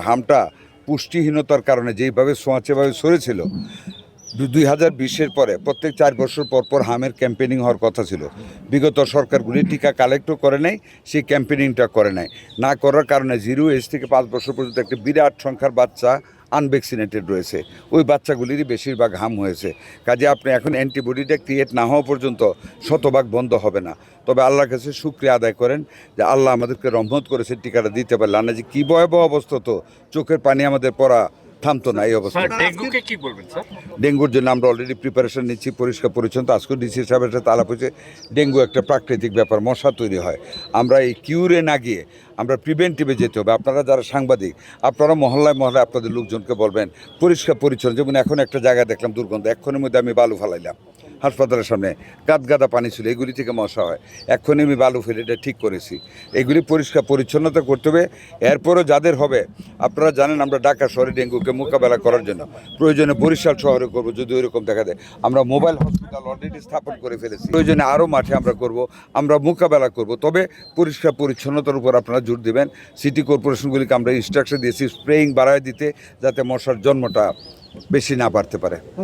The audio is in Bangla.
ঘামটা পুষ্টিহীনতার কারণে যেইভাবে ছোঁয়াচেভাবে সরেছিল 2020-এর পরে প্রত্যেক 4 বছর পর পর হামের ক্যাম্পেনিং হওয়ার কথা ছিল। বিগত সরকারগুলি টিকা কালেক্টও করে নাই, সেই ক্যাম্পেনিংটা করে নাই। না করার কারণে 0 এজ থেকে 5 বছর পর্যন্ত একটা বিরাট সংখ্যার বাচ্চা আনভ্যাকসিনেটেড রয়েছে। ওই বাচ্চাগুলিরই বেশিরভাগ হাম হয়েছে। কাজে আপনি এখন অ্যান্টিবডিটা ক্রিয়েট না হওয়া পর্যন্ত শতভাগ বন্ধ হবে না। তবে আল্লাহর কাছে শুকরিয়া আদায় করেন যে আল্লাহ আমাদেরকে রহমত করেছে টিকাটা দিতে পারলে। না যে কী ভয়াবহ অবস্থা, তো চোখের পানি আমাদের পড়া থামতো না এই অবস্থা। ডেঙ্গুকে কি বলবেন স্যার? ডেঙ্গুর জন্য আমরা অলরেডি প্রিপারেশন নিচ্ছি, পরিষ্কার পরিচ্ছন্ন। আজকে ডিসি সাহেবের সাথে আলাপ হয়েছে, ডেঙ্গু একটা প্রাকৃতিক ব্যাপার, মশা তৈরি হয়। আমরা এই কিউরে না গিয়ে আমরা প্রিভেন্টিভে যেতে হবে। আপনারা যারা সাংবাদিক, আপনারা মহল্লায় মহল্লায় আপনাদের লোকজনকে বলবেন পরিষ্কার পরিচ্ছন্ন। যেমন এখন একটা জায়গায় দেখলাম দুর্গন্ধ, এক্ষণের মধ্যে আমি বালু ফালাইলাম হাসপাতালের সামনে, গাদা পানি ছিল, এগুলি থেকে মশা হয়। এক্ষুনি আমি বালু ফেলে এটা ঠিক করেছি। এগুলি পরিষ্কার পরিচ্ছন্নতা করতে হবে। এরপরও যাদের হবে, আপনারা জানেন আমরা ঢাকা শহরে ডেঙ্গুকে মোকাবেলা করার জন্য প্রয়োজনে বরিশাল শহরে করবো যদি ওইরকম দেখা দেয়। আমরা মোবাইল হসপিটাল অলরেডি স্থাপন করে ফেলেছি, প্রয়োজনে আরও মাঠে আমরা করব, আমরা মোকাবেলা করব। তবে পরিষ্কার পরিচ্ছন্নতার উপর আপনারা জোর দেবেন। সিটি কর্পোরেশনগুলিকে আমরা ইনস্ট্রাকশন দিয়েছি স্প্রেইং বাড়ায় দিতে, যাতে মশার জন্মটা বেশি না বাড়তে পারে।